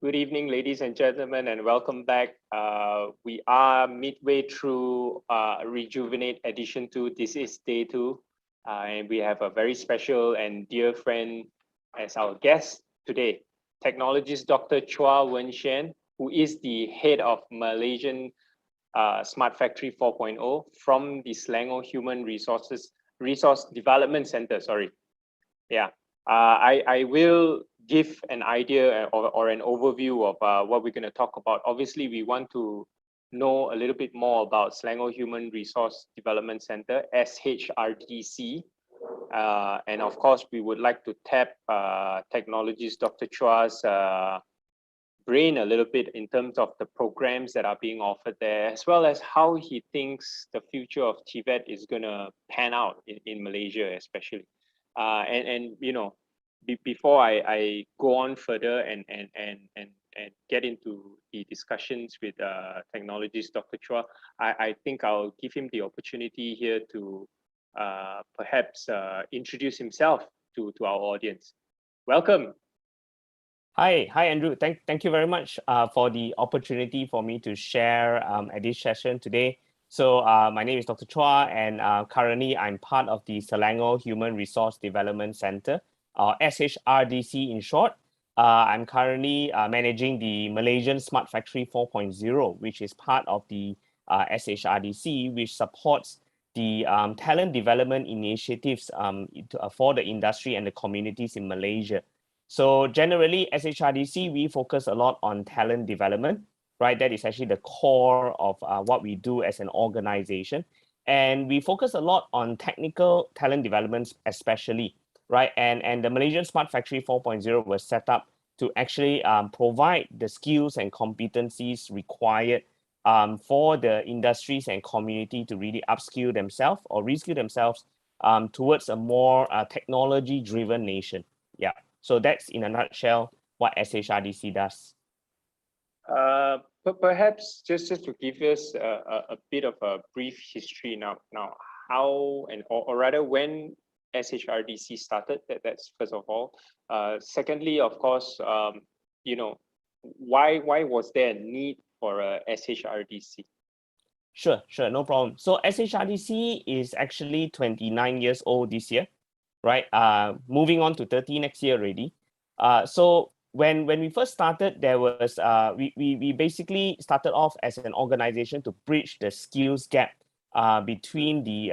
Good evening, ladies and gentlemen, and welcome back. We are midway through Rejuvenate Edition 2. This is day 2, and we have a very special and dear friend as our guest today, technologist Dr. Chua Wen-Shyan, who is the head of Malaysian Smart Factory 4.0 from the Selangor Human Resource Development Center. I will give an idea or an overview of what we're going to talk about. Obviously, we want to know a little bit more about Selangor Human Resource Development Center, SHRDC. And of course, we would like to tap technologist Dr. Chua's brain a little bit in terms of the programs that are being offered there, as well as how he thinks the future of TVET is going to pan out in Malaysia, especially. And you know, before I go on further and get into the discussions with technologist Dr. Chua, I think I'll give him the opportunity here to perhaps introduce himself to our audience. Welcome. Hi, Andrew. Thank you very much for the opportunity for me to share at this session today. So my name is Dr. Chua, and currently I'm part of the Selangor Human Resource Development Center, SHRDC in short. I'm currently managing the Malaysian Smart Factory 4.0, which is part of the SHRDC, which supports the talent development initiatives for the industry and the communities in Malaysia. So generally, SHRDC, we focus a lot on talent development, right? That is actually the core of what we do as an organization. And we focus a lot on technical talent development, especially, right? And the Malaysian Smart Factory 4.0 was set up to actually provide the skills and competencies required for the industries and community to really upskill themselves or reskill themselves towards a more technology-driven nation. Yeah. So that's in a nutshell what SHRDC does. But perhaps just to give us a bit of a brief history now how or rather when SHRDC started, that's first of all. Secondly, of course, you know, why was there a need for a SHRDC? Sure, no problem. So SHRDC is actually 29 years old this year, right? Moving on to 30 next year already. So when we first started, there was we basically started off as an organization to bridge the skills gap between the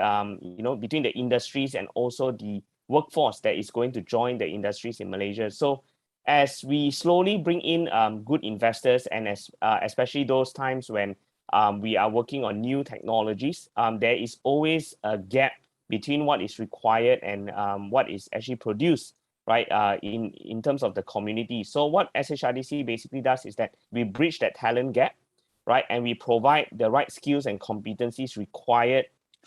between the industries and also the workforce that is going to join the industries in Malaysia. So as we slowly bring in good investors, and especially those times when we are working on new technologies, there is always a gap between what is required and what is actually produced, right, in terms of the community. So what SHRDC basically does is that we bridge that talent gap, right, and we provide the right skills and competencies required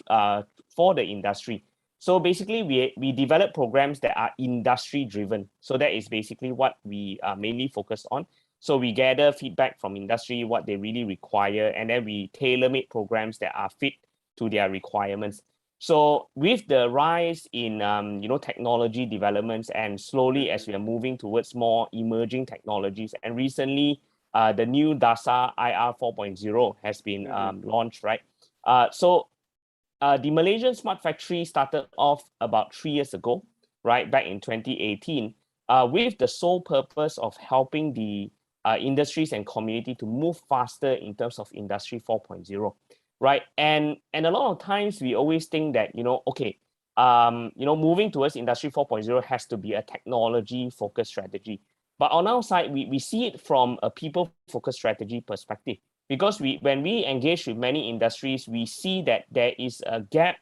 for the industry. So basically, we develop programs that are industry driven. So that is basically what we mainly focus on. So we gather feedback from industry, what they really require, and then we tailor-make programs that are fit to their requirements. So with the rise in technology developments, and slowly as we are moving towards more emerging technologies, and recently the new DASA IR 4.0 has been launched, right? So the Malaysian Smart Factory started off about 3 years ago, right, back in 2018, with the sole purpose of helping the industries and community to move faster in terms of Industry 4.0. Right, and a lot of times we always think that moving towards Industry 4.0 has to be a technology-focused strategy. But on our side, we see it from a people-focused strategy perspective, because when we engage with many industries, we see that there is a gap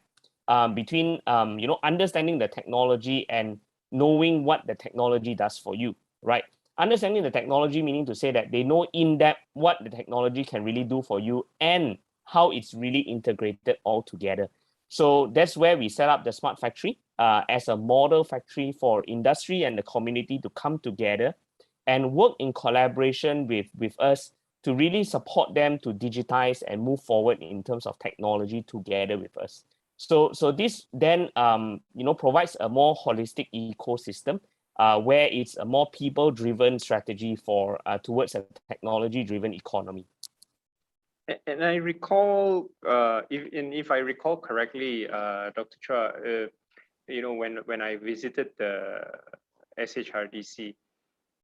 between understanding the technology and knowing what the technology does for you, right? Understanding the technology meaning to say that they know in depth what the technology can really do for you and how it's really integrated all together. So that's where we set up the Smart Factory as a model factory for industry and the community to come together and work in collaboration with us to really support them to digitize and move forward in terms of technology together with us. So this then provides a more holistic ecosystem where it's a more people-driven strategy for towards a technology-driven economy. And I recall, if I recall correctly, Dr. Chua, when I visited the SHRDC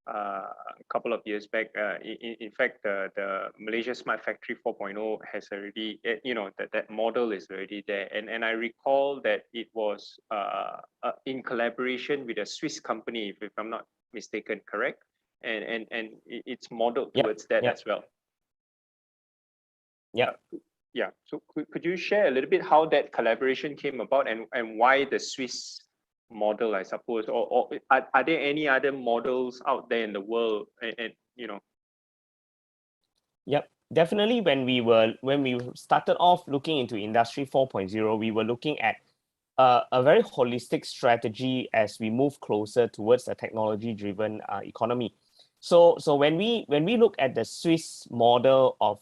a couple of years back, in fact, the Malaysia Smart Factory 4.0 has already, that model is already there. And I recall that it was in collaboration with a Swiss company, if I'm not mistaken, correct? And it's modeled towards that as well. Yeah. Yeah. So could you share a little bit how that collaboration came about and why the Swiss model, I suppose, or are there any other models out there in the world? And Yep. Definitely when we started off looking into Industry 4.0, we were looking at a very holistic strategy as we move closer towards a technology-driven economy. So when we look at the Swiss model of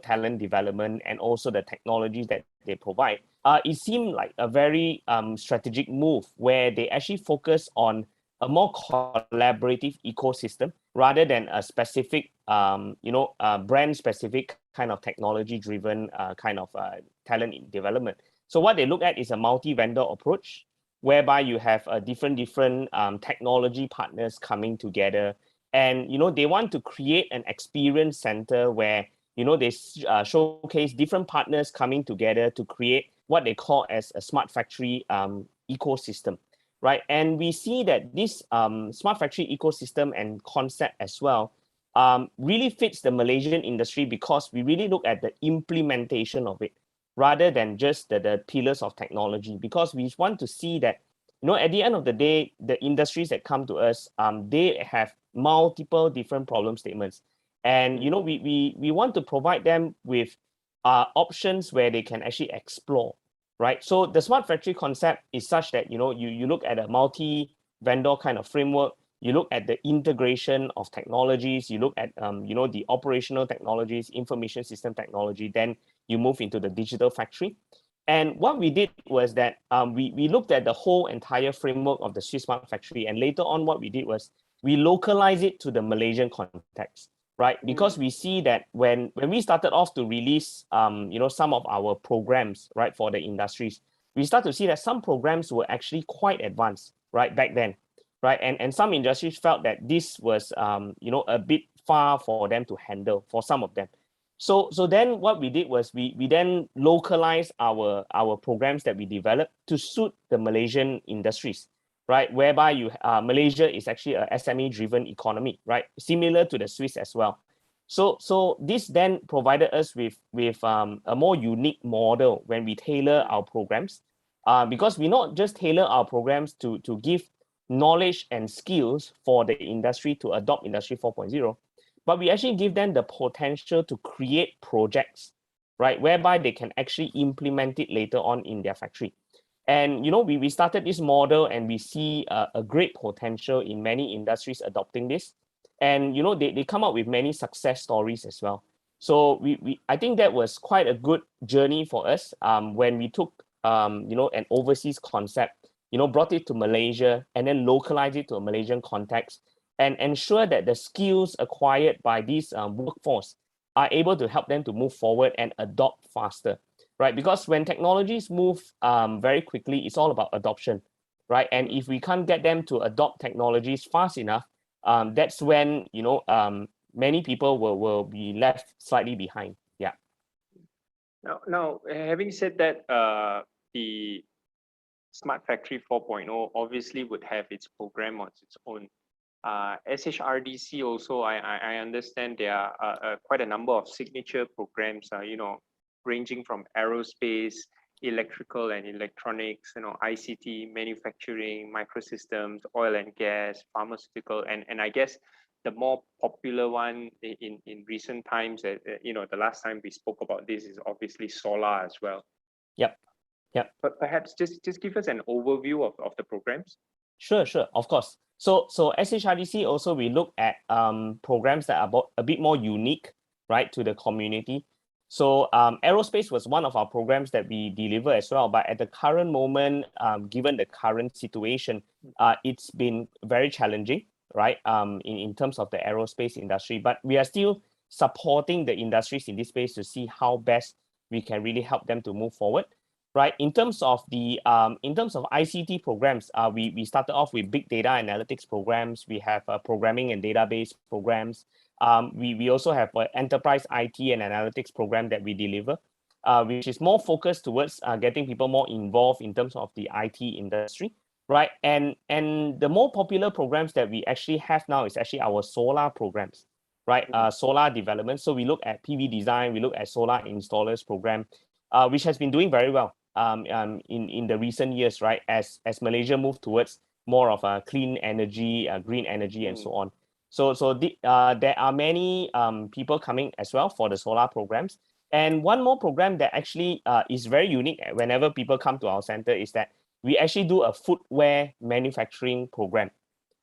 talent development and also the technologies that they provide, it seemed like a very strategic move where they actually focus on a more collaborative ecosystem rather than a specific brand specific kind of technology-driven kind of talent development. So what they look at is a multi-vendor approach, whereby you have different technology partners coming together, and they want to create an experience center where they showcase different partners coming together to create what they call as a smart factory ecosystem, right? And we see that this smart factory ecosystem and concept as well really fits the Malaysian industry because we really look at the implementation of it rather than just the pillars of technology, because we want to see that at the end of the day, the industries that come to us, they have multiple different problem statements, and we want to provide them with options where they can actually explore, right? So the smart factory concept is such that you look at a multi-vendor kind of framework, you look at the integration of technologies, you look at the operational technologies, information system technology, then you move into the digital factory. And what we did was that we looked at the whole entire framework of the Swiss Smart Factory, and later on what we did was we localized it to the Malaysian context, right? Because we see that when we started off to release some of our programs, right, for the industries, we start to see that some programs were actually quite advanced, right, back then, right? And some industries felt that this was a bit far for them to handle for some of them. So then what we did was we then localized our programs that we developed to suit the Malaysian industries, right? Whereby Malaysia is actually a SME-driven economy, right? Similar to the Swiss as well. So this then provided us with a more unique model when we tailor our programs, because we not just tailor our programs to give knowledge and skills for the industry to adopt Industry 4.0, but we actually give them the potential to create projects, right, whereby they can actually implement it later on in their factory. And we started this model, and we see a great potential in many industries adopting this, and they come up with many success stories as well. So I think that was quite a good journey for us when we took an overseas concept, brought it to Malaysia and then localized it to a Malaysian context, and ensure that the skills acquired by these workforce are able to help them to move forward and adopt faster, right? Because when technologies move very quickly, it's all about adoption, right? And if we can't get them to adopt technologies fast enough, that's when many people will be left slightly behind. Yeah. Now, having said that, the Smart Factory 4.0 obviously would have its program on its own. SHRDC also, I understand there are quite a number of signature programs, ranging from aerospace, electrical and electronics, ICT, manufacturing, microsystems, oil and gas, pharmaceutical, and I guess the more popular one in recent times, the last time we spoke about this is obviously solar as well. Yep. But perhaps just give us an overview of the programs. Sure, of course. So SHRDC also, we look at programs that are a bit more unique, right, to the community. So aerospace was one of our programs that we deliver as well. But at the current moment, given the current situation, it's been very challenging, right? In terms of the aerospace industry, but we are still supporting the industries in this space to see how best we can really help them to move forward, right? In terms of the ICT programs, we started off with big data analytics programs. We have programming and database programs. We also have an enterprise IT and analytics program that we deliver, which is more focused towards getting people more involved in terms of the IT industry, right? And the more popular programs that we actually have now is actually our solar programs, right? Solar development. So we look at PV design, we look at solar installers program, which has been doing very well in the recent years, right? As Malaysia moved towards more of a clean energy, green energy, and so on. So there are many people coming as well for the solar programs. And one more program that actually is very unique whenever people come to our center is that we actually do a footwear manufacturing program.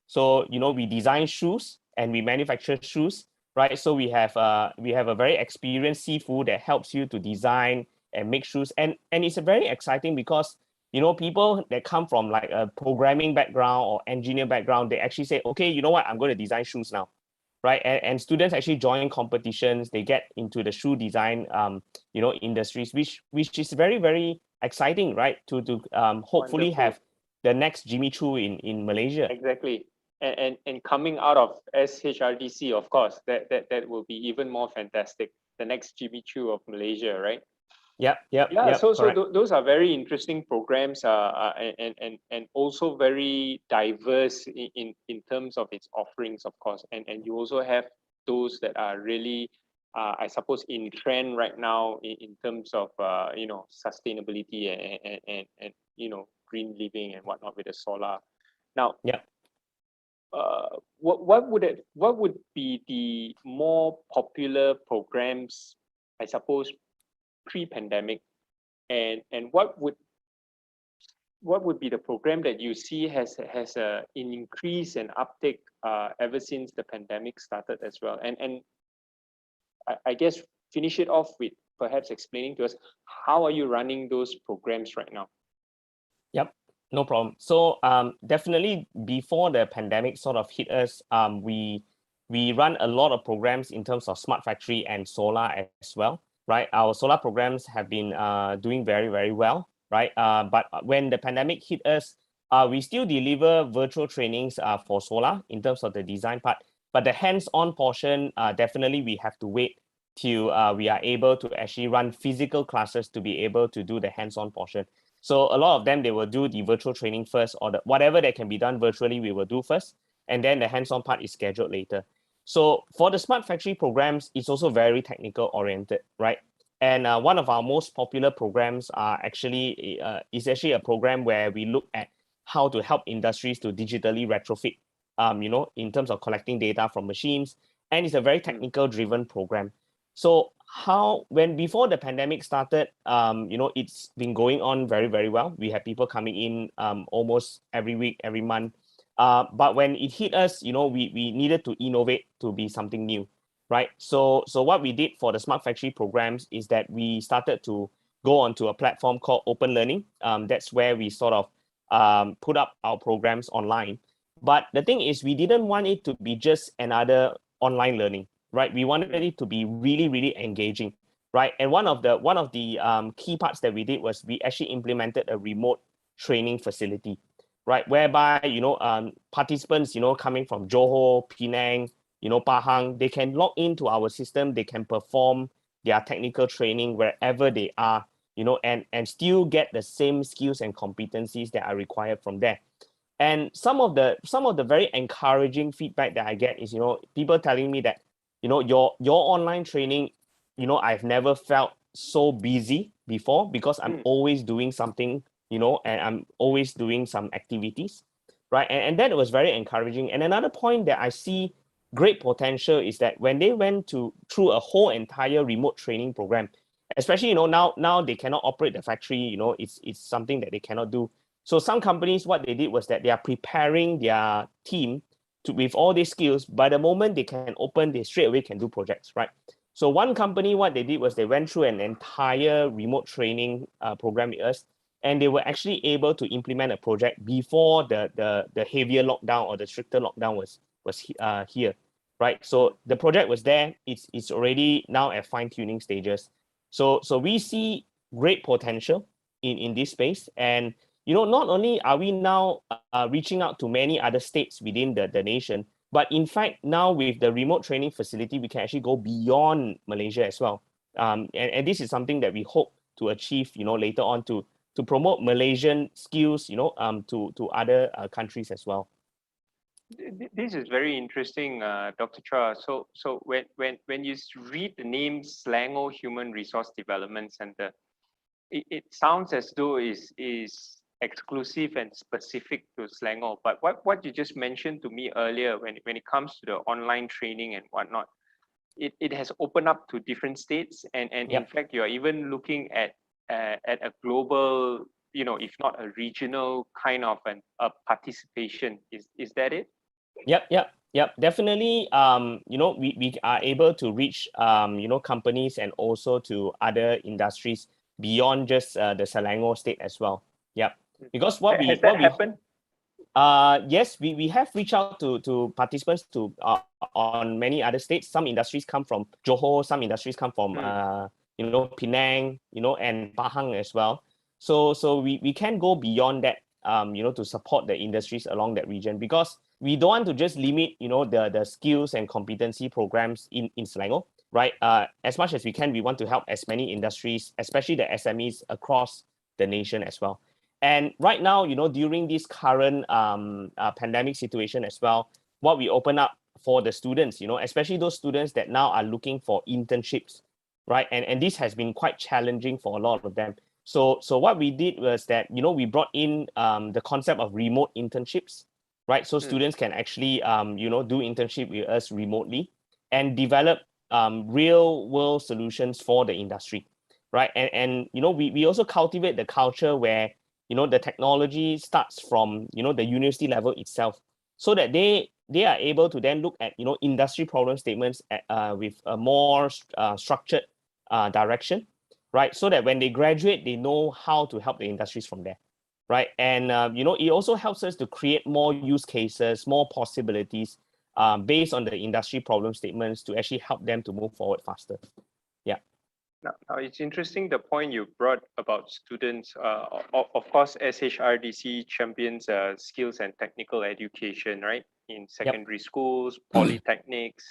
So, we design shoes and we manufacture shoes, right? So we have a very experienced seafood that helps you to design and make shoes. And it's very exciting because people that come from like a programming background or engineer background, they actually say, okay, you know what, I'm going to design shoes now, right? And students actually join competitions, they get into the shoe design industries, which is very, very exciting, right? To hopefully Wonderful. have the next Jimmy Choo in Malaysia. Exactly. And coming out of SHRDC, of course, that will be even more fantastic. The next Jimmy Choo of Malaysia, right? Yeah, so those are very interesting programs, and also very diverse in terms of its offerings, of course. And you also have those that are really, I suppose, in trend right now in terms of sustainability and green living and whatnot with the solar. Now, what would be the more popular programs, I suppose, pre-pandemic, and what would be the program that you see has an increase and uptick ever since the pandemic started as well? And I guess finish it off with perhaps explaining to us, how are you running those programs right now? Yep, no problem. So definitely before the pandemic sort of hit us, we run a lot of programs in terms of smart factory and solar as well, right? Our solar programs have been doing very, very well, right? But when the pandemic hit us, we still deliver virtual trainings for solar in terms of the design part, but the hands-on portion, definitely we have to wait till we are able to actually run physical classes to be able to do the hands-on portion. So a lot of them, they will do the virtual training first, or whatever that can be done virtually, we will do first. And then the hands-on part is scheduled later. So for the smart factory programs, it's also very technical oriented, right? And one of our most popular programs is actually a program where we look at how to help industries to digitally retrofit, in terms of collecting data from machines. And it's a very technical driven program. So before the pandemic started, it's been going on very, very well. We had people coming in almost every week, every month. But when it hit us, we needed to innovate to be something new, right? So what we did for the smart factory programs is that we started to go onto a platform called Open Learning. That's where we sort of put up our programs online. But the thing is, we didn't want it to be just another online learning, right? We wanted it to be really, really engaging, right? And one of the key parts that we did was we actually implemented a remote training facility, right? Whereby, participants, coming from Johor, Penang, Pahang, they can log into our system, they can perform their technical training wherever they are, and still get the same skills and competencies that are required from there. And some of the very encouraging feedback that I get is, people telling me that, your online training, I've never felt so busy before because I'm always doing something, and I'm always doing some activities, right? And that was very encouraging. And another point that I see great potential is that when they went through a whole entire remote training program, especially, now they cannot operate the factory, it's something that they cannot do. So some companies, what they did was that they are preparing their team with all these skills. By the moment they can open, they straight away can do projects, right? So one company, what they did was they went through an entire remote training program with us, and they were actually able to implement a project before the heavier lockdown or the stricter lockdown was here, right? So the project was there. It's already now at fine-tuning stages. So we see great potential in this space. And not only are we now reaching out to many other states within the nation, but in fact, now with the remote training facility, we can actually go beyond Malaysia as well. And this is something that we hope to achieve, later on to promote Malaysian skills, to other countries as well. This is very interesting, Dr. Chua. So when you read the name Selangor Human Resource Development Center, it sounds as though is exclusive and specific to Selangor. But what you just mentioned to me earlier, when it comes to the online training and whatnot, it has opened up to different states, and in fact, you're even looking at a global, if not a regional kind of a participation. Is that it? Yep. Definitely. We are able to reach companies and also to other industries beyond just the Selangor state as well. Yep. Because has that happened? Yes, we have reached out to participants to on many other states. Some industries come from Johor, some industries come from Penang, and Pahang as well. So we can go beyond that, to support the industries along that region, because we don't want to just limit, the skills and competency programs in Selangor, right? As much as we can, we want to help as many industries, especially the SMEs across the nation as well. And right now, during this current pandemic situation as well, what we open up for the students, especially those students that now are looking for internships, right? And this has been quite challenging for a lot of them. So what we did was that, we brought in the concept of remote internships, right? So students can actually, do internship with us remotely and develop real world solutions for the industry, right? And we also cultivate the culture where, the technology starts from, the university level itself, so that they are able to then look at, industry problem statements with a more structured direction, right? So that when they graduate, they know how to help the industries from there, right? And, it also helps us to create more use cases, more possibilities based on the industry problem statements to actually help them to move forward faster. Yeah. Now it's interesting the point you brought about students. Of course, SHRDC champions skills and technical education, right? In secondary schools, polytechnics,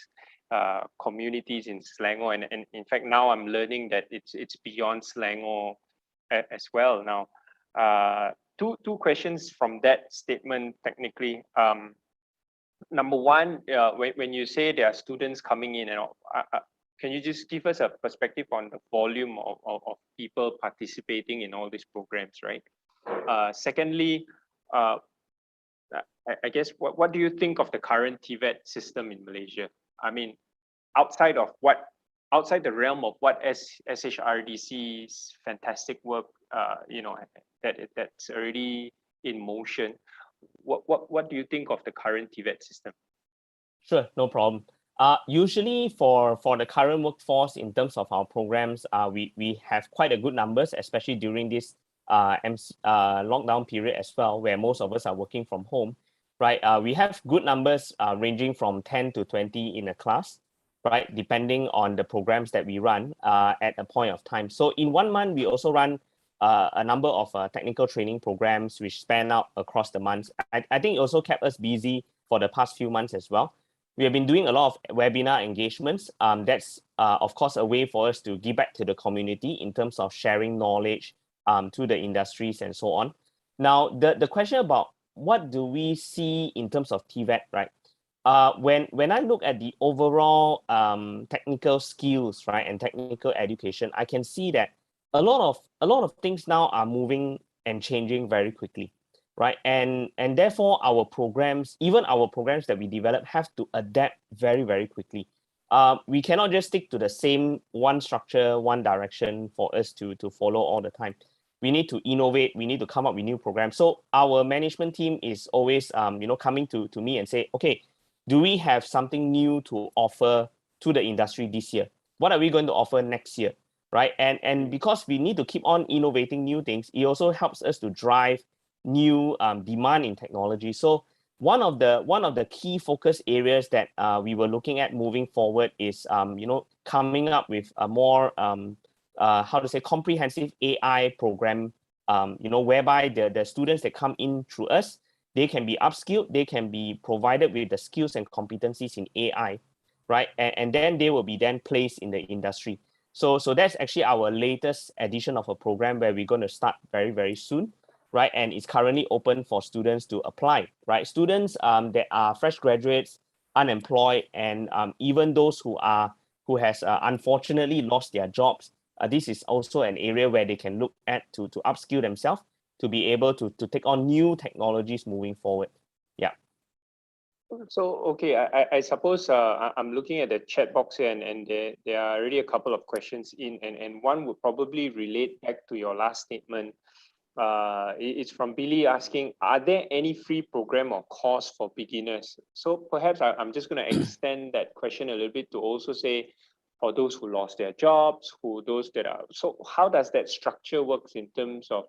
communities in Selangor, and in fact now I'm learning that it's beyond Selangor as well. Now, two questions from that statement technically. Number one, when you say there are students coming in, and can you just give us a perspective on the volume of people participating in all these programs, right? Secondly, I guess what do you think of the current TVET system in Malaysia? I mean, outside the realm of what SHRDC's fantastic work, that's already in motion. What do you think of the current TVET system? Sure, no problem. Usually for the current workforce in terms of our programs, we have quite a good numbers, especially during this lockdown period as well, where most of us are working from home, right? We have good numbers ranging from 10 to 20 in a class, right? Depending on the programs that we run at a point of time. So in 1 month, we also run a number of technical training programs which span out across the months. I think it also kept us busy for the past few months as well. We have been doing a lot of webinar engagements. That's, of course, a way for us to give back to the community in terms of sharing knowledge to the industries and so on. Now, the question about what do we see in terms of TVET, right? When I look at the overall technical skills, right, and technical education, I can see that a lot of things now are moving and changing very quickly, right? And therefore our programs, even our programs that we develop, have to adapt very, very quickly. We cannot just stick to the same one structure, one direction for us to follow all the time. We need to innovate. We need to come up with new programs. So our management team is always, coming to me and say, okay, do we have something new to offer to the industry this year? what are we going to offer next year, right? And because we need to keep on innovating new things, it also helps us to drive new demand in technology. So one of the key focus areas that we were looking at moving forward is coming up with a more how to say comprehensive AI program, whereby the students that come in through us, they can be upskilled, they can be provided with the skills and competencies in AI, right? And then they will be then placed in the industry. So that's actually our latest edition of a program where we're going to start very, very soon, right? And it's currently open for students to apply, right? Students that are fresh graduates, unemployed, and even those who has unfortunately lost their jobs. This is also an area where they can look at to upskill themselves to be able to take on new technologies moving forward. Yeah. So, okay, I suppose I'm looking at the chat box here, and there are already a couple of questions in, and one would probably relate back to your last statement. It's from Billy asking, are there any free program or course for beginners? So perhaps I'm just going to extend that question a little bit to also say, for those who lost their jobs, those that are, so how does that structure works in terms of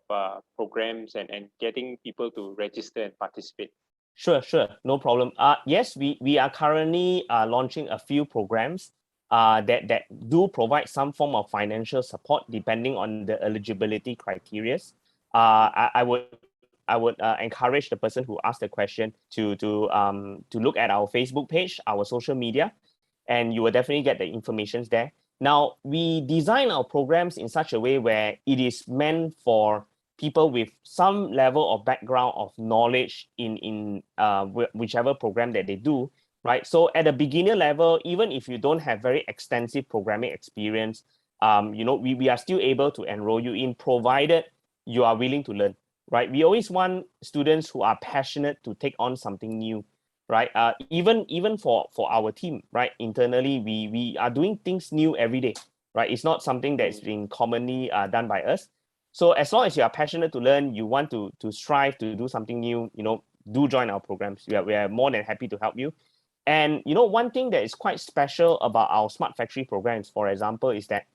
programs and getting people to register and participate? Sure, no problem. Yes, we are currently launching a few programs that do provide some form of financial support depending on the eligibility criteria. I would encourage the person who asked the question to look at our Facebook page, our social media, and you will definitely get the information there. Now, we design our programs in such a way where it is meant for people with some level of background of knowledge in whichever program that they do, right? So at a beginner level, even if you don't have very extensive programming experience, we are still able to enroll you in, provided you are willing to learn, right? We always want students who are passionate to take on something new, right? Even for our team, right? Internally, we are doing things new every day, right? It's not something that's being commonly done by us. So as long as you are passionate to learn, you want to strive to do something new, do join our programs. We are more than happy to help you. And one thing that is quite special about our smart factory programs, for example, is that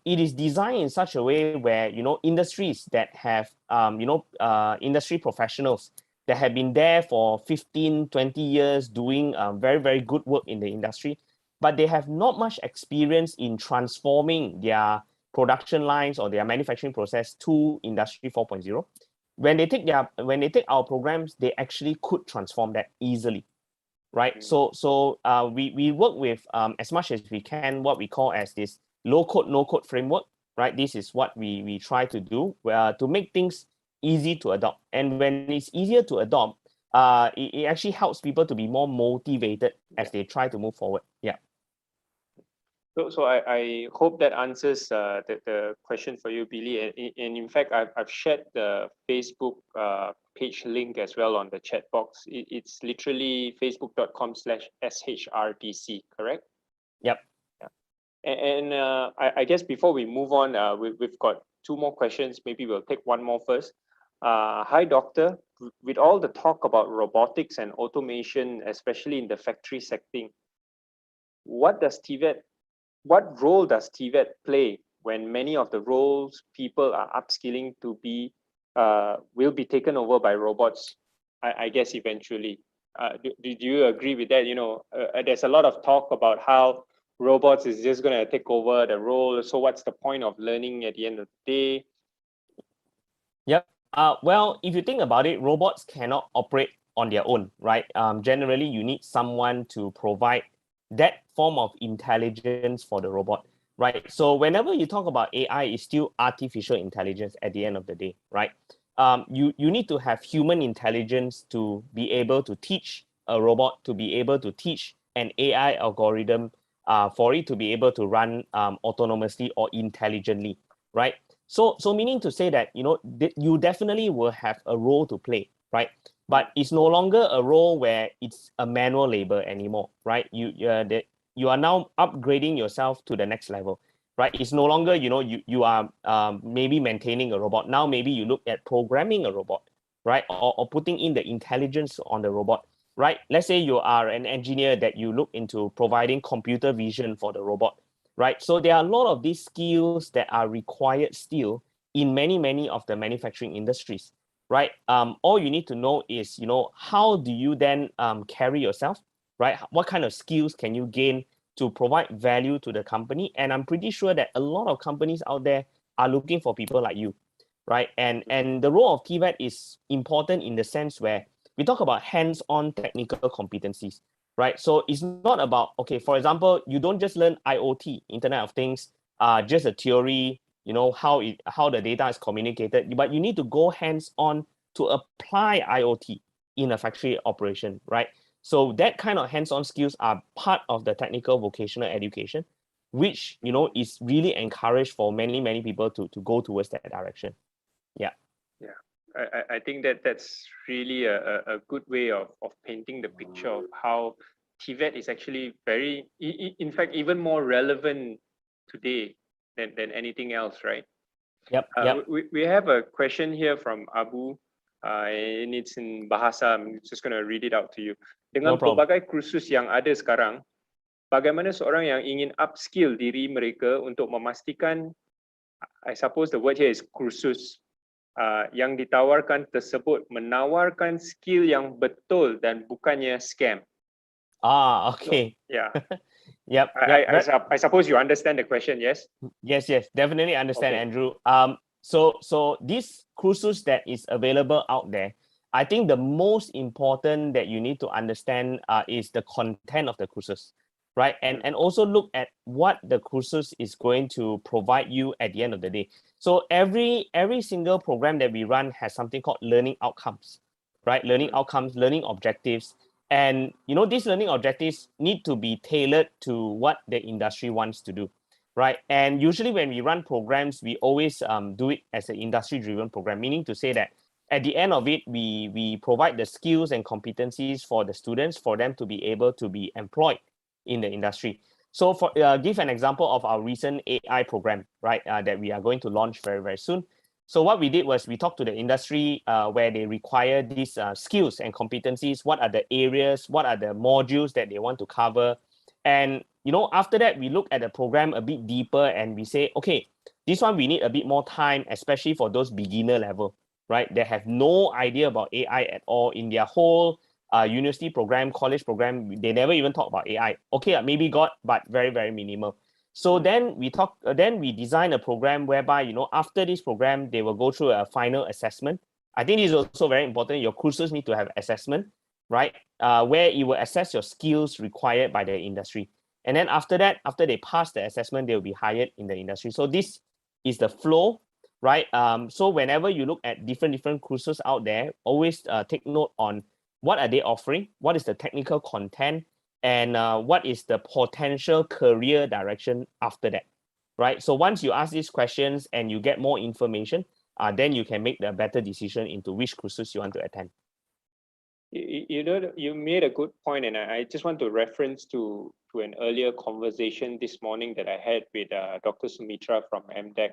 it is designed in such a way where industries that have industry professionals that have been there for 15, 20 years doing very, very good work in the industry, but they have not much experience in transforming their production lines or their manufacturing process to Industry 4.0. When they take our programs, they actually could transform that easily, right? So we work with as much as we can what we call as this low code, no code framework, right? This is what we try to do to make things easy to adopt. And when it's easier to adopt, it actually helps people to be more motivated as they try to move forward. Yeah. So I hope that answers the question for you, Billy. And in fact, I've shared the Facebook page link as well on the chat box. It's literally facebook.com/SHRDC, correct? Yep. Yeah. And I guess before we move on, we've got two more questions. Maybe we'll take one more first. Hi, Doctor. With all the talk about robotics and automation, especially in the factory setting, what role does TVET play when many of the roles people are upskilling to be will be taken over by robots? I guess eventually. Do you agree with that? There's a lot of talk about how robots is just going to take over the role. So what's the point of learning at the end of the day? Yep. Well, if you think about it, robots cannot operate on their own, right? Generally, you need someone to provide that form of intelligence for the robot, right? So whenever you talk about AI, it's still artificial intelligence at the end of the day, right? You need to have human intelligence to be able to teach a robot, to be able to teach an AI algorithm for it to be able to run autonomously or intelligently, right? So meaning to say that, you definitely will have a role to play, right? But it's no longer a role where it's a manual labor anymore, right? You are now upgrading yourself to the next level, right? It's no longer, you are maybe maintaining a robot. Now maybe you look at programming a robot, right? Or putting in the intelligence on the robot, right? Let's say you are an engineer that you look into providing computer vision for the robot, right? So there are a lot of these skills that are required still in many of the manufacturing industries, right? All you need to know is, how do you then carry yourself, right? What kind of skills can you gain to provide value to the company? And I'm pretty sure that a lot of companies out there are looking for people like you, right? And the role of TVET is important in the sense where we talk about hands-on technical competencies, right? So it's not about, okay, for example, you don't just learn IoT, Internet of Things, just a theory, how the data is communicated, but you need to go hands-on to apply IoT in a factory operation, right? So that kind of hands-on skills are part of the technical vocational education, which is really encouraged for many people to go towards that direction. Yeah. Yeah, I think that's really a good way of painting the picture of how TVET is actually very, in fact, even more relevant today than anything else, right? Yep. We have a question here from Abu, and it's in Bahasa. I'm just going to read it out to you. No Dengan problem. pelbagai kursus yang ada sekarang, bagaimana seorang yang ingin upskill diri mereka untuk memastikan, I suppose the word here is kursus, yang ditawarkan tersebut menawarkan skill yang betul dan bukannya scam. Okay. So, yeah. Yep. I suppose you understand the question, yes? Yes, definitely understand, Okay. Andrew. So this kursus that is available out there, I think the most important that you need to understand is the content of the kursus, right? And also look at what the kursus is going to provide you at the end of the day. So every single program that we run has something called learning outcomes, right? Learning outcomes, learning objectives. And these learning objectives need to be tailored to what the industry wants to do, right? And usually when we run programs, we always do it as an industry-driven program, meaning to say that at the end of it, we provide the skills and competencies for the students for them to be able to be employed in the industry. So for give an example of our recent AI program, right, that we are going to launch very soon. So what we did was we talked to the industry where they require these skills and competencies. What are the areas? What are the modules that they want to cover? And after that, we look at the program a bit deeper and we say, okay, this one we need a bit more time, especially for those beginner level, right? They have no idea about AI at all in their whole university program, college program. They never even talk about AI. Okay, maybe got, but very minimal. So then we design a program whereby, after this program, they will go through a final assessment. I think this is also very important. Your courses need to have assessment, right? Where it will assess your skills required by the industry. And then after that, after they pass the assessment, they will be hired in the industry. So this is the flow, right? So whenever you look at different courses out there, always take note on what are they offering, what is the technical content, and what is the potential career direction after that, right? So once you ask these questions and you get more information, then you can make the better decision into which courses you want to attend. You made a good point, and I just want to reference to an earlier conversation this morning that I had with Dr. Sumitra from MDEC.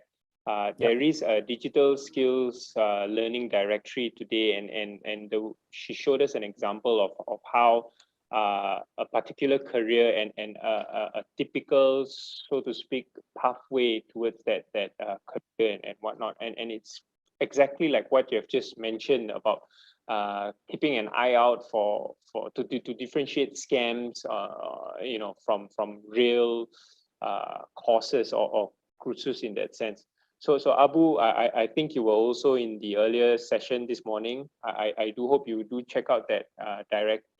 There is a digital skills learning directory today, and she showed us an example of how a particular career and a typical, so to speak, pathway towards that career and whatnot. And it's exactly like what you have just mentioned about keeping an eye out to differentiate scams, from real courses or courses in that sense. So Abu, I think you were also in the earlier session this morning. I do hope you do check out that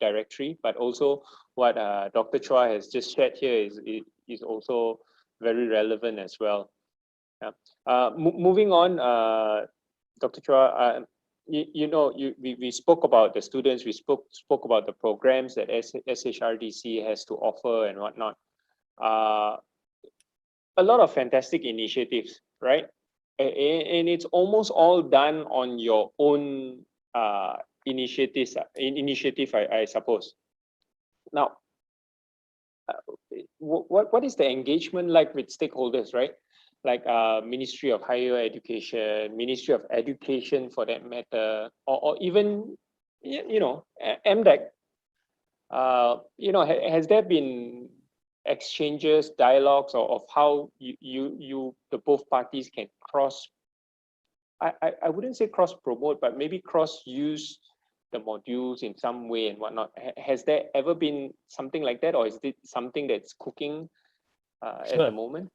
directory, but also what Dr. Chua has just shared here is also very relevant as well. Yeah. Moving on, Dr. Chua, we spoke about the students, we spoke about the programs that SHRDC has to offer and whatnot. A lot of fantastic initiatives, right? And it's almost all done on your own initiative, I suppose. Now, what is the engagement like with stakeholders, right? Like Ministry of Higher Education, Ministry of Education for that matter, or even, MDEC. Has there been exchanges, dialogues, or of how the both parties can I wouldn't say cross promote, but maybe cross use the modules in some way and whatnot. Has there ever been something like that, or is it something that's cooking at the Sure. moment?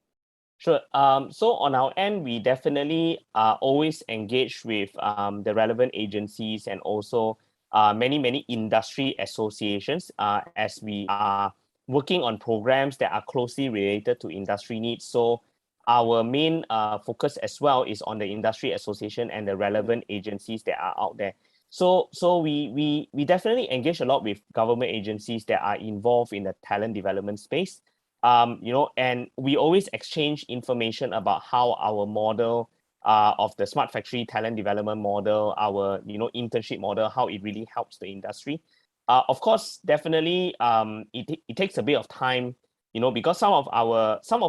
Sure. So on our end, we definitely are always engaged with the relevant agencies and also many industry associations as we are working on programs that are closely related to industry needs. So our main focus as well is on the industry association and the relevant agencies that are out there. So we definitely engage a lot with government agencies that are involved in the talent development space. And we always exchange information about how our model of the smart factory talent development model, our internship model, how it really helps the industry. Of course, definitely, it takes a bit of time, because some of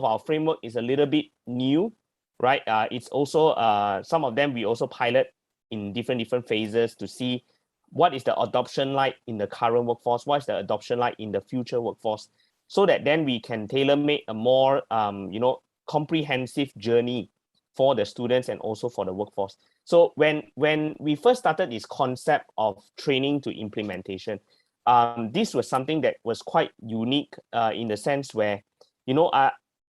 our framework is a little bit new, right? It's also some of them we also pilot in different phases to see what is the adoption like in the current workforce, what is the adoption like in the future workforce, so that then we can tailor-make a more comprehensive journey for the students and also for the workforce. So when we first started this concept of training to implementation, this was something that was quite unique in the sense where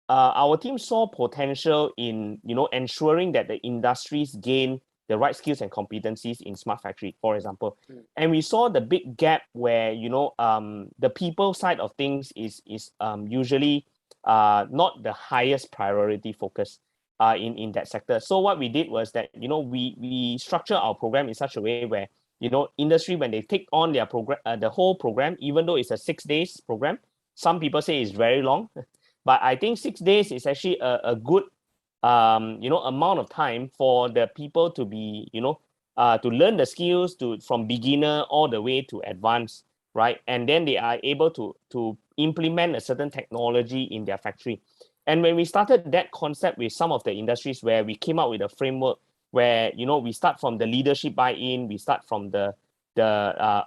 our team saw potential in ensuring that the industries gain the right skills and competencies in smart factory, for example. And we saw the big gap where the people side of things is usually not the highest priority focus in that sector. So what we did was that we structure our program in such a way where industry, when they take on their program, the whole program, even though it's a 6 days program, some people say it's very long, but I think 6 days is actually a good amount of time for the people to be to learn the skills from beginner all the way to advanced, right? And then they are able to implement a certain technology in their factory. And when we started that concept with some of the industries, where we came up with a framework where we start from the leadership buy-in, we start from the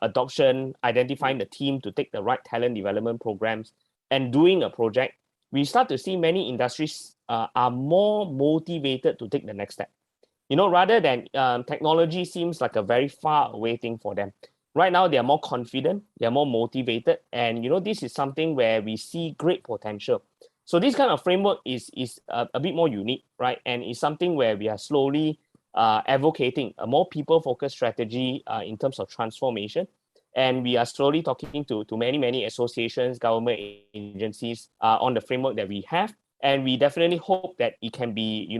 adoption, identifying the team to take the right talent development programs, and doing a project, we start to see many industries are more motivated to take the next step. Rather than technology seems like a very far away thing for them. Right now, they are more confident, they are more motivated, and this is something where we see great potential. So this kind of framework is a bit more unique, right? And it's something where we are slowly advocating a more people-focused strategy in terms of transformation. And we are slowly talking to many associations, government agencies on the framework that we have. And we definitely hope that it can be,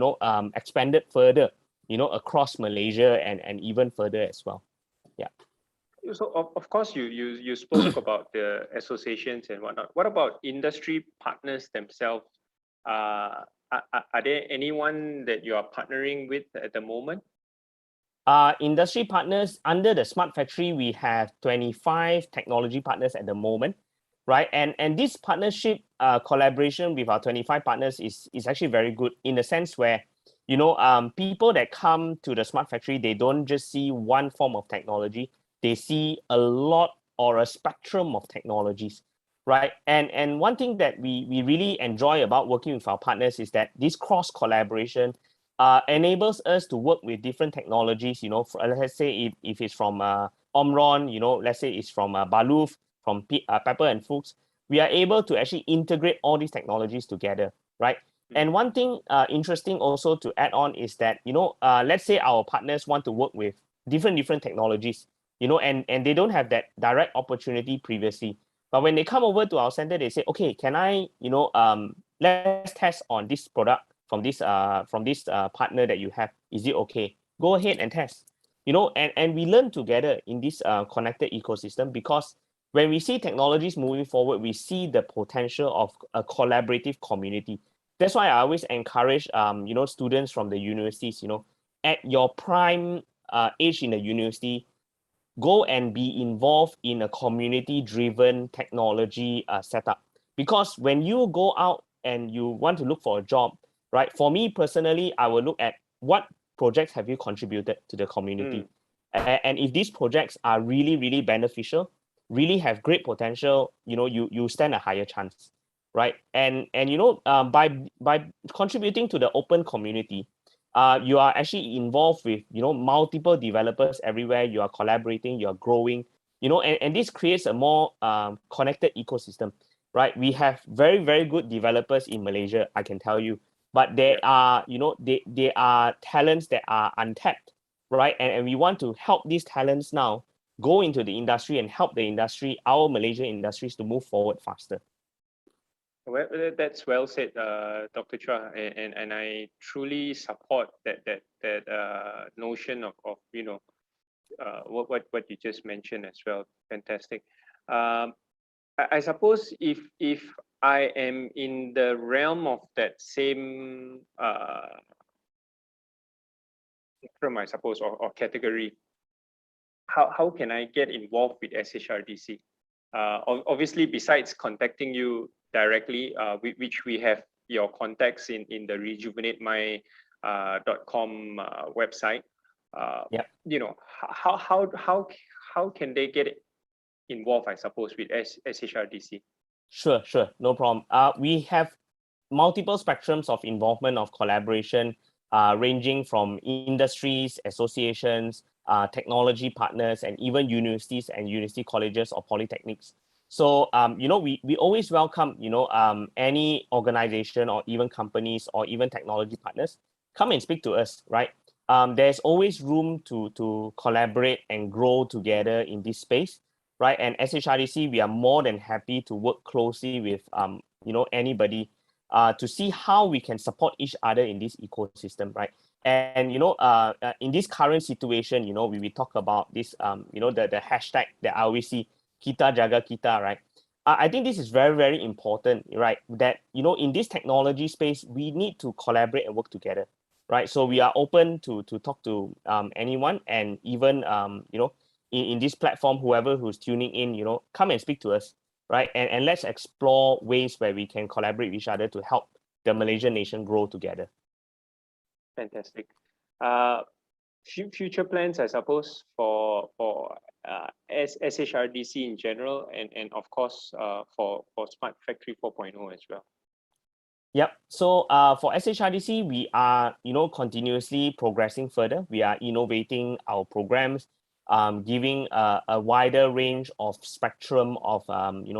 expanded further, across Malaysia and even further as well. Yeah. So of course you spoke about the associations and whatnot. What about industry partners themselves? Are there anyone that you are partnering with at the moment? Industry partners under the Smart Factory, we have 25 technology partners at the moment, right? And this partnership collaboration with our 25 partners is actually very good in the sense where people that come to the Smart Factory, they don't just see one form of technology, they see a lot or a spectrum of technologies, right? And one thing that we really enjoy about working with our partners is that this cross collaboration enables us to work with different technologies. Let's say if it's from Omron, let's say it's from Baluf, from Pepper and Fuchs, we are able to actually integrate all these technologies together, right? And one thing interesting also to add on is that let's say our partners want to work with different technologies, and they don't have that direct opportunity previously. But when they come over to our center, they say, okay, can I let's test on this product from this partner that you have. Is it okay? Go ahead and test. And we learn together in this connected ecosystem, because when we see technologies moving forward, we see the potential of a collaborative community. That's why I always encourage students from the universities, at your prime age in the university, go and be involved in a community-driven technology setup. Because when you go out and you want to look for a job, right? For me personally, I will look at what projects have you contributed to the community. And if these projects are really beneficial, really have great potential, you stand a higher chance. right? And by contributing to the open community, you are actually involved with multiple developers everywhere. You are collaborating, you are growing, and this creates a more connected ecosystem, right? We have very, very good developers in Malaysia, I can tell you, but there Yeah. are they are talents that are untapped, right? And we want to help these talents now go into the industry and help the industry, our Malaysian industries, to move forward faster. Well, that's well said, Dr. Chua, and I truly support that notion of what you just mentioned as well. Fantastic. Um, I suppose if I am in the realm of that same spectrum, I suppose, or category, how can I get involved with SHRDC? Obviously, besides contacting you directly, which we have your contacts in the Rejuvenate my .com website. Yeah. How can they get involved, I suppose, with SHRDC? Sure, no problem. We have multiple spectrums of involvement, of collaboration, ranging from industries, associations, technology partners, and even universities and university colleges or polytechnics. So, we always welcome, any organization or even companies or even technology partners come and speak to us, right? There's always room to collaborate and grow together in this space, right? And SHRDC, we are more than happy to work closely with, anybody to see how we can support each other in this ecosystem, right? And in this current situation, we talk about this, the hashtag that I always see, kita jaga kita, right? I think this is very, very important, right? That in this technology space, we need to collaborate and work together, right? So we are open to talk to anyone, and even in this platform, whoever who's tuning in, come and speak to us, right? And let's explore ways where we can collaborate with each other to help the Malaysian nation grow together. Fantastic. Future plans, I suppose, for SHRDC in general, and of course, for Smart Factory 4.0 as well. Yep. So for SHRDC, we are continuously progressing further. We are innovating our programs, giving a wider range of spectrum of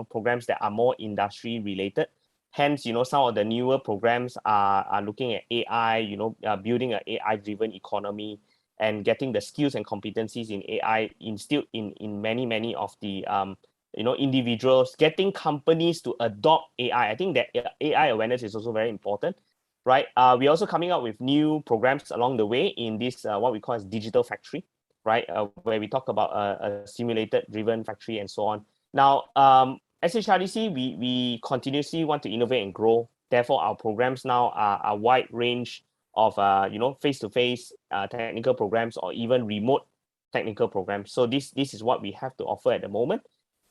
programs that are more industry related. Hence, some of the newer programs are looking at AI, building an AI driven economy and getting the skills and competencies in AI instilled in many of the individuals, getting companies to adopt AI. I think that AI awareness is also very important, right? We're also coming up with new programs along the way in this what we call as digital factory, right? Where we talk about a simulated driven factory and so on. Now, SHRDC, we continuously want to innovate and grow. Therefore, our programs now are a wide range of face-to-face technical programs or even remote technical programs. So this is what we have to offer at the moment.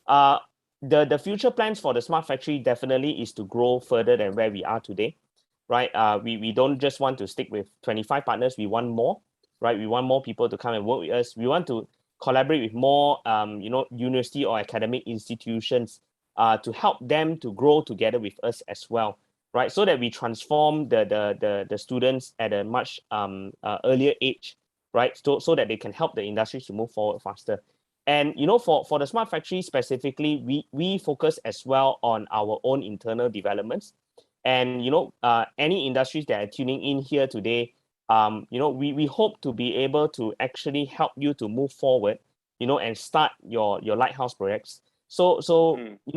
The future plans for the smart factory definitely is to grow further than where we are today, right? We don't just want to stick with 25 partners. We want more, right? We want more people to come and work with us. We want to collaborate with more, university or academic institutions to help them to grow together with us as well, right? So that we transform the students at a much earlier age, right? So that they can help the industry to move forward faster. And for the smart factory specifically, we focus as well on our own internal developments. And any industries that are tuning in here today, we hope to be able to actually help you to move forward, and start your lighthouse projects. So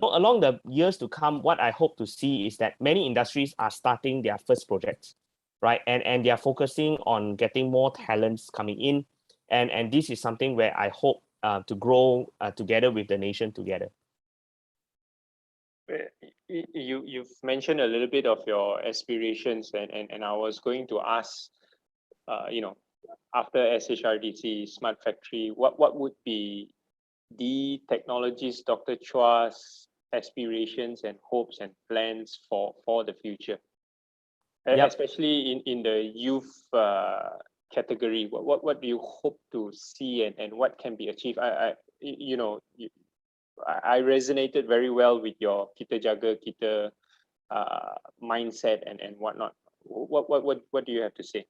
along the years to come, what I hope to see is that many industries are starting their first projects, right? And they are focusing on getting more talents coming in, and this is something where I hope to grow together with the nation together. You've mentioned a little bit of your aspirations, and I was going to ask, after SHRDC Smart Factory, what would be the technologies Dr. Chua's aspirations and hopes and plans for the future, Yep. especially in the youth category? What do you hope to see, and what can be achieved? I resonated very well with your kita jaga kita mindset and whatnot. What do you have to say?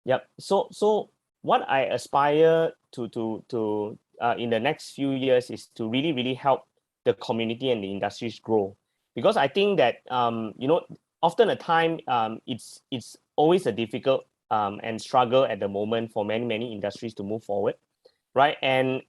Yep. So what I aspire to in the next few years is to really help the community and the industries grow, because I think that often a time it's always a difficult and struggle at the moment for many industries to move forward, right? And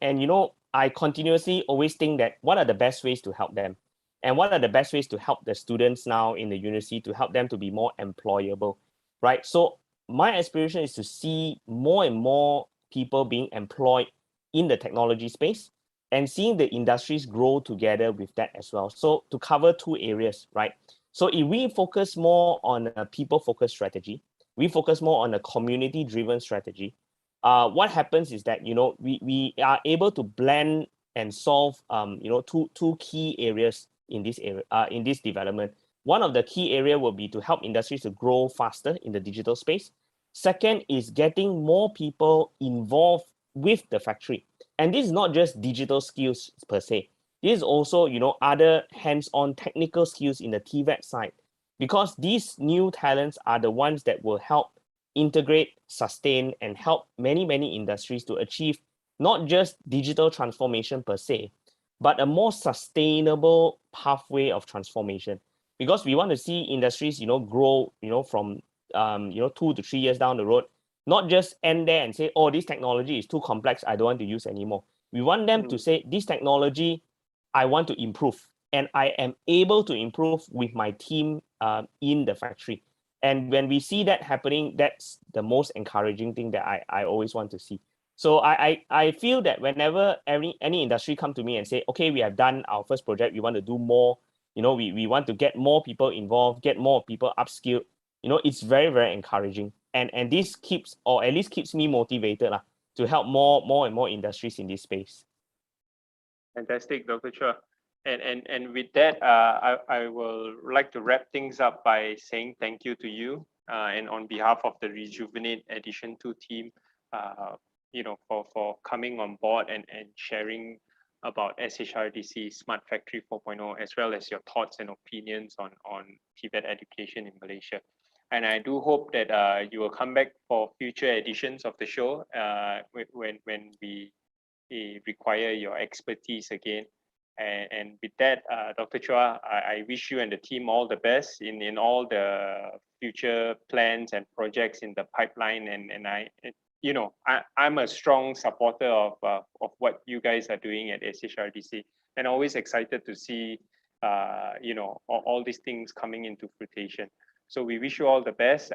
I continuously always think that what are the best ways to help them, and what are the best ways to help the students now in the university to help them to be more employable, right? So my aspiration is to see more and more people being employed in the technology space and seeing the industries grow together with that as well. So to cover two areas, right? So if we focus more on a people-focused strategy, we focus more on a community-driven strategy, what happens is that we are able to blend and solve two key areas in this area in this development. One of the key area will be to help industries to grow faster in the digital space. Second is getting more people involved with the factory. And this is not just digital skills per se. This is also, other hands-on technical skills in the TVET side, because these new talents are the ones that will help integrate, sustain, and help many industries to achieve not just digital transformation per se, but a more sustainable pathway of transformation. Because we want to see industries, grow, from 2 to 3 years down the road, not just end there and say, oh, this technology is too complex, I don't want to use anymore. We want them to say, this technology, I want to improve, and I am able to improve with my team in the factory. And when we see that happening, that's the most encouraging thing that I always want to see. So I feel that whenever any industry come to me and say, okay, we have done our first project, we want to do more, we want to get more people involved, get more people upskilled, it's very encouraging. And this keeps, or at least keeps me motivated to help more and more industries in this space. Fantastic, Dr. Chua. And with that, I will like to wrap things up by saying thank you to you, and on behalf of the Rejuvenate Edition 2 team, for coming on board and sharing about SHRDC Smart Factory 4.0, as well as your thoughts and opinions on TVET education in Malaysia. And I do hope that you will come back for future editions of the show when we require your expertise again. And with that, Dr. Chua, I wish you and the team all the best in all the future plans and projects in the pipeline. And I'm a strong supporter of what you guys are doing at SHRDC, and always excited to see all these things coming into fruition. So we wish you all the best.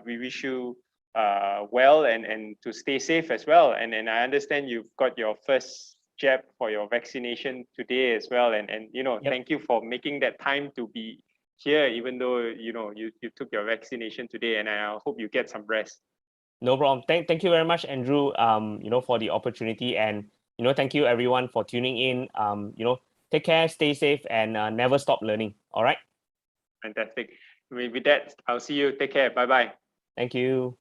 We wish you well and to stay safe as well. And I understand you've got your first jab for your vaccination today as well. And Yep. Thank you for making that time to be here, even though you took your vaccination today. And I hope you get some rest. No problem. Thank you very much, Andrew, for the opportunity, and thank you everyone for tuning in. Take care, stay safe, and never stop learning. All right. Fantastic. With that, I'll see you. Take care. Bye bye. Thank you.